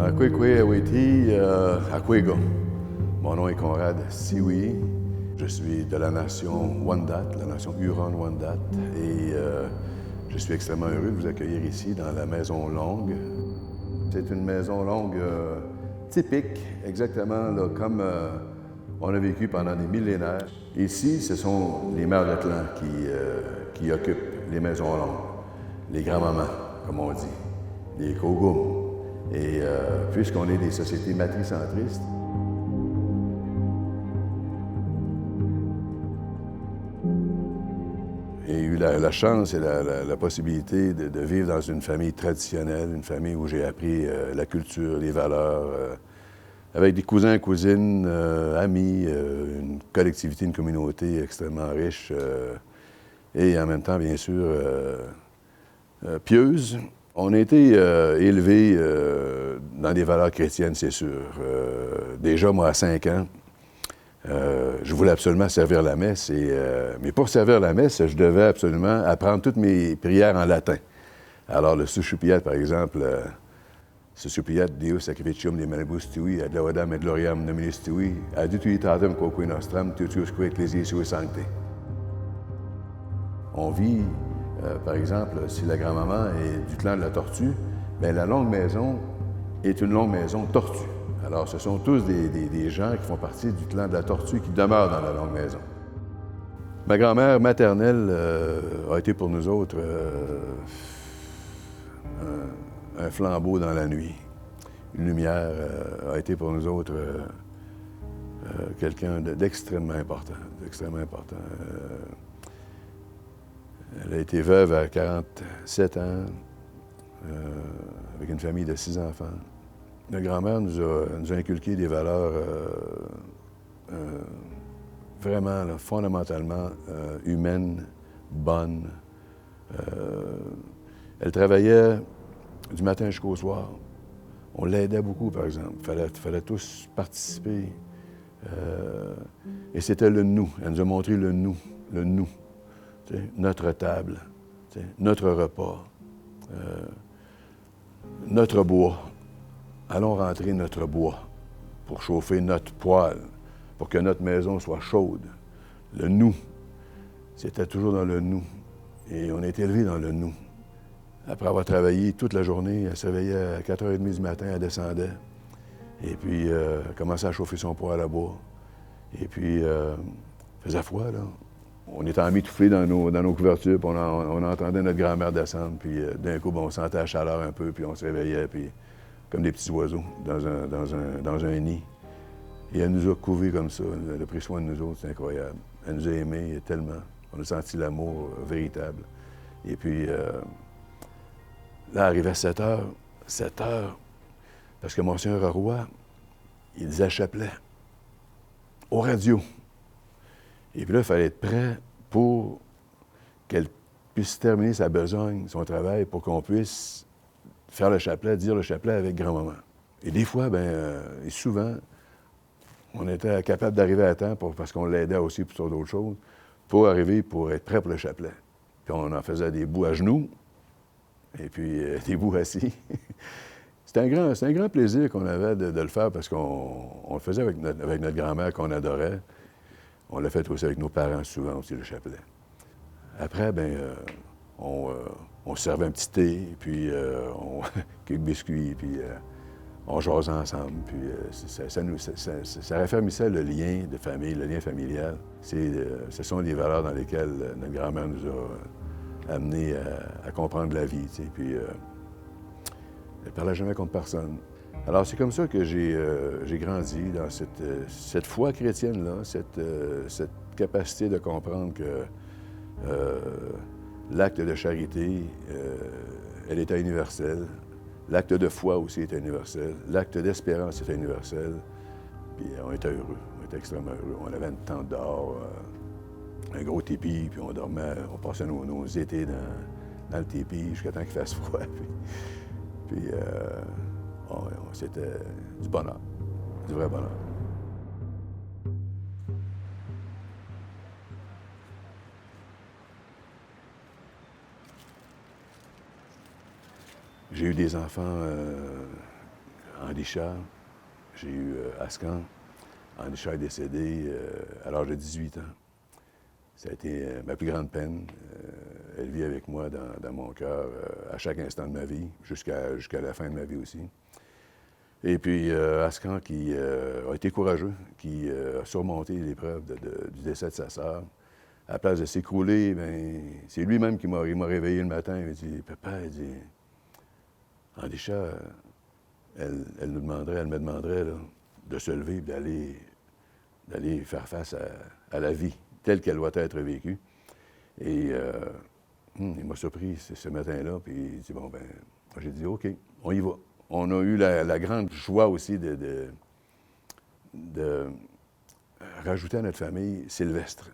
Kwekwe Awiti, Akwega. Mon nom est Conrad Sioui. Je suis de la nation Wendat, la nation Huron-Wendat, et je suis extrêmement heureux de vous accueillir ici dans la Maison Longue. C'est une maison longue typique, exactement là, comme on a vécu pendant des millénaires. Ici, ce sont les mères de clan qui occupent les maisons longues, les grands-mamans, comme on dit, les kogums. Et puisqu'on est des sociétés matricentristes, j'ai eu la chance et la possibilité de vivre dans une famille traditionnelle, une famille où j'ai appris la culture, les valeurs, avec des cousins, cousines, amis, une collectivité, une communauté extrêmement riche et en même temps, bien sûr, pieuse. On a été élevés dans des valeurs chrétiennes, c'est sûr. Déjà, moi, à 5 ans, je voulais absolument servir la messe, mais pour servir la messe, je devais absolument apprendre toutes mes prières en latin. Alors, le Suscipiat, par exemple, Suscipiat Deus sacrificium de manibus tui, ad laudam et gloriam nominis tui, adituitatem quoque nostram, tutiusque ecclesiae sui sancte. On vit, par exemple, si la grand-maman est du clan de la tortue, bien, la longue maison est une longue maison tortue. Alors, ce sont tous des gens qui font partie du clan de la tortue qui demeurent dans la longue maison. Ma grand-mère maternelle a été pour nous autres un flambeau dans la nuit. Une lumière a été pour nous autres quelqu'un d'extrêmement important, elle a été veuve à 47 ans, avec une famille de 6 enfants. Notre grand-mère nous a inculqué des valeurs vraiment, là, fondamentalement humaines, bonnes. Elle travaillait du matin jusqu'au soir. On l'aidait beaucoup, par exemple. Il fallait tous participer. Et c'était le nous. Elle nous a montré le nous. Notre table, notre repas, notre bois. Allons rentrer notre bois pour chauffer notre poêle, pour que notre maison soit chaude. Le nous, c'était toujours dans le nous. Et on est élevé dans le nous. Après avoir travaillé toute la journée, elle se réveillait à 4h30 du matin, elle descendait. Et puis, elle commençait à chauffer son poêle à bois. Et puis, il faisait froid, là. On était emmitouflés dans nos couvertures, puis on entendait notre grand-mère descendre, puis d'un coup, on sentait la chaleur un peu, puis on se réveillait, puis comme des petits oiseaux dans un nid. Et elle nous a couverts comme ça. Elle a pris soin de nous autres, c'est incroyable. Elle nous a aimés tellement. On a senti l'amour véritable. Et puis, là, arrivé à 7 heures, parce que Monseigneur Roy, il disait chapelet aux radios. Et puis là, il fallait être prêt pour qu'elle puisse terminer sa besogne, son travail, pour qu'on puisse faire le chapelet, dire le chapelet avec grand-maman. Et des fois, et souvent, on était capable d'arriver à temps parce qu'on l'aidait aussi pour d'autres choses, pour arriver, pour être prêt pour le chapelet. Puis on en faisait des bouts à genoux, et puis des bouts assis. C'était un grand plaisir qu'on avait de le faire parce qu'on le faisait avec notre grand-mère qu'on adorait. On l'a fait aussi avec nos parents souvent aussi, le chapelet. Après, on servait un petit thé, puis quelques biscuits, puis on jasait ensemble. Puis ça raffermissait le lien de famille, le lien familial. Ce sont des valeurs dans lesquelles notre grand-mère nous a amenés à comprendre la vie. Tu sais. Puis elle ne parlait jamais contre personne. Alors, c'est comme ça que j'ai grandi dans cette foi chrétienne-là, cette capacité de comprendre que l'acte de charité, elle était universelle. L'acte de foi aussi était universel. L'acte d'espérance était universel. Puis on était heureux, on était extrêmement heureux. On avait une tente dehors, un gros tépi, puis on dormait, on passait nos étés dans le tépi jusqu'à temps qu'il fasse froid. Puis c'était du bonheur, du vrai bonheur. J'ai eu des enfants Andy Charles, j'ai eu Ascan. Andy Charles est décédé à l'âge de 18 ans. Ça a été ma plus grande peine. Elle vit avec moi dans mon cœur à chaque instant de ma vie, jusqu'à la fin de ma vie aussi. Et puis Ascan qui a été courageux, qui a surmonté l'épreuve du décès de sa sœur. À la place de s'écrouler, bien, c'est lui-même qui m'a réveillé le matin. Il m'a dit, « Papa, il dit, Andy Charles, elle me demanderait là, de se lever et d'aller faire face à la vie telle qu'elle doit être vécue. » Et il m'a surpris ce matin-là, puis il dit, bon, ben, j'ai dit, OK, on y va. On a eu la grande joie aussi de rajouter à notre famille Sylvestre,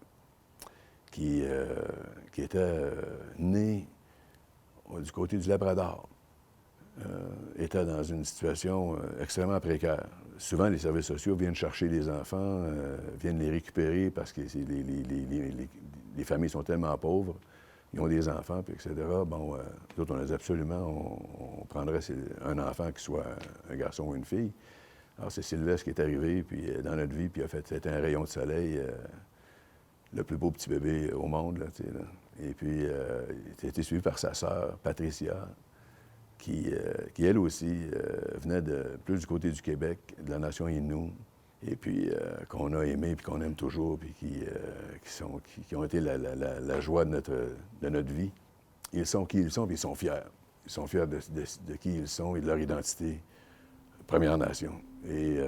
qui était né du côté du Labrador. Était dans une situation extrêmement précaire. Souvent, les services sociaux viennent chercher les enfants, viennent les récupérer parce que les familles sont tellement pauvres, ils ont des enfants, puis etc. Bon, nous autres, on a dit absolument, on prendrait un enfant qui soit un garçon ou une fille. Alors, c'est Sylvestre qui est arrivé puis, dans notre vie, puis c'était un rayon de soleil, le plus beau petit bébé au monde. Là, là. Et puis, il a été suivi par sa sœur, Patricia, qui elle aussi, venait plus du côté du Québec, de la nation Innu, et puis qu'on a aimé, puis qu'on aime toujours, puis qui ont été la joie de notre vie. Ils sont qui ils sont, puis ils sont fiers. Ils sont fiers de qui ils sont et de leur identité Première Nation. Et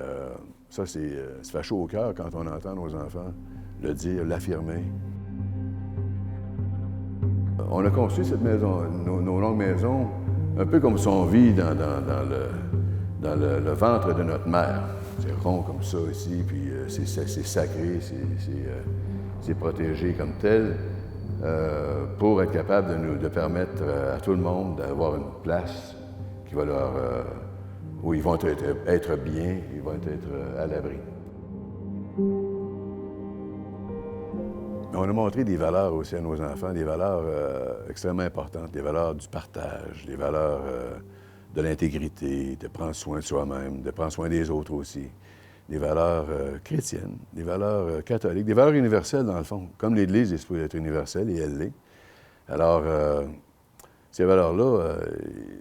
ça fait chaud au cœur quand on entend nos enfants le dire, l'affirmer. On a construit cette maison, nos longues maisons, un peu comme si on vit dans le ventre de notre mère. C'est rond comme ça ici, puis c'est sacré, c'est protégé comme tel, pour être capable de permettre à tout le monde d'avoir une place qui va où ils vont être bien, ils vont être à l'abri. On a montré des valeurs aussi à nos enfants, des valeurs extrêmement importantes, des valeurs du partage, des valeurs de l'intégrité, de prendre soin de soi-même, de prendre soin des autres aussi, des valeurs chrétiennes, des valeurs catholiques, des valeurs universelles dans le fond. Comme l'Église est supposée être universelle, et elle l'est. Alors, ces valeurs-là,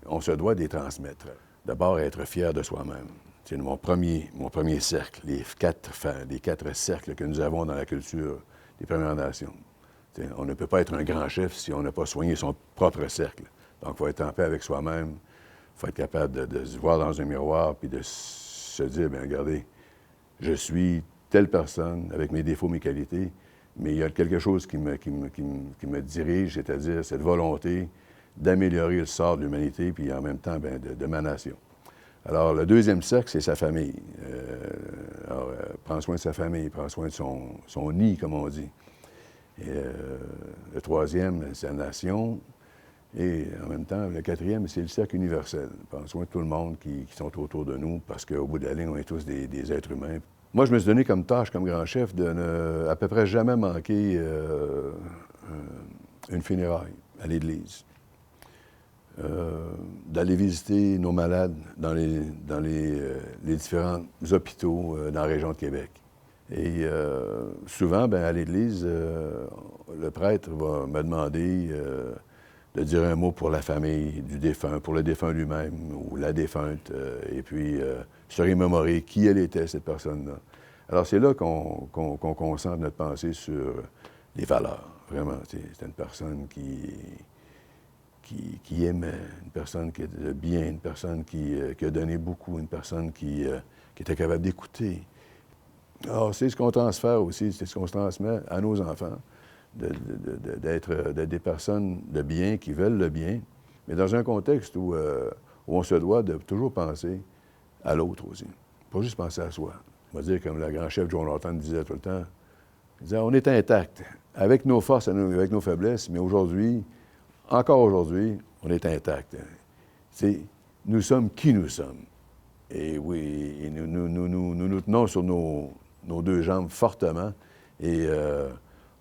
on se doit de les transmettre. D'abord, être fier de soi-même. C'est mon premier cercle, les quatre cercles que nous avons dans la culture des Premières Nations. T'sais, on ne peut pas être un grand chef si on n'a pas soigné son propre cercle. Donc, il faut être en paix avec soi-même. Il faut être capable de se voir dans un miroir puis de se dire, bien, regardez, je suis telle personne avec mes défauts, mes qualités, mais il y a quelque chose qui me dirige, c'est-à-dire cette volonté d'améliorer le sort de l'humanité puis en même temps, bien, de ma nation. Alors, le deuxième cercle, c'est sa famille. Prends soin de sa famille, prends soin de son nid, comme on dit. Et, le troisième, c'est la nation. Et en même temps, le quatrième, c'est le cercle universel. Prends soin de tout le monde qui sont autour de nous, parce qu'au bout de la ligne, on est tous des êtres humains. Moi, je me suis donné comme tâche, comme grand chef, de ne à peu près jamais manquer une funéraille à l'Église. D'aller visiter nos malades dans les différents hôpitaux dans la région de Québec. Et souvent, bien, à l'Église, le prêtre va me demander de dire un mot pour la famille du défunt, pour le défunt lui-même ou la défunte, et puis se remémorer qui elle était, cette personne-là. Alors, c'est là qu'on concentre notre pensée sur les valeurs, vraiment. C'est une personne qui aimait, une personne qui était bien, une personne qui a donné beaucoup, une personne qui était capable d'écouter. Alors, c'est ce qu'on transfère aussi, c'est ce qu'on se transmet à nos enfants, d'être des personnes de bien, qui veulent le bien, mais dans un contexte où on se doit de toujours penser à l'autre aussi, pas juste penser à soi. On va dire, comme le grand chef John Lawton disait tout le temps, il disait, on est intact, avec nos forces, avec nos faiblesses, mais aujourd'hui, encore aujourd'hui, on est intact. Nous sommes qui nous sommes. Et oui, nous tenons sur nos deux jambes fortement et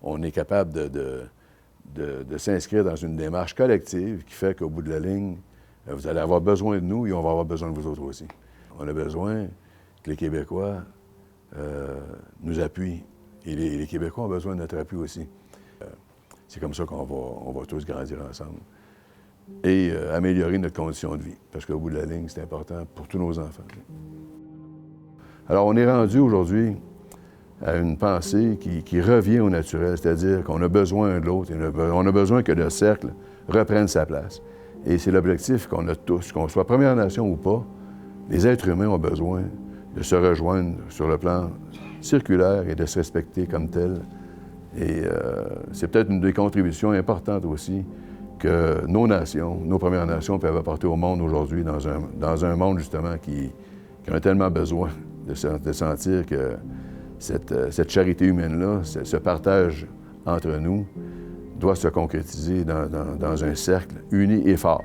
on est capable de s'inscrire dans une démarche collective qui fait qu'au bout de la ligne, vous allez avoir besoin de nous et on va avoir besoin de vous autres aussi. On a besoin que les Québécois nous appuient. Et les Québécois ont besoin de notre appui aussi. C'est comme ça on va tous grandir ensemble et améliorer notre condition de vie. Parce qu'au bout de la ligne, c'est important pour tous nos enfants. Alors, on est rendu aujourd'hui à une pensée qui revient au naturel, c'est-à-dire qu'on a besoin de l'autre, on a besoin que le cercle reprenne sa place. Et c'est l'objectif qu'on a tous, qu'on soit Première Nation ou pas, les êtres humains ont besoin de se rejoindre sur le plan circulaire et de se respecter comme tel. Et c'est peut-être une des contributions importantes aussi que nos nations, nos Premières Nations peuvent apporter au monde aujourd'hui dans un monde justement qui en a tellement besoin de sentir que cette charité humaine-là, ce partage entre nous, doit se concrétiser dans un cercle uni et fort.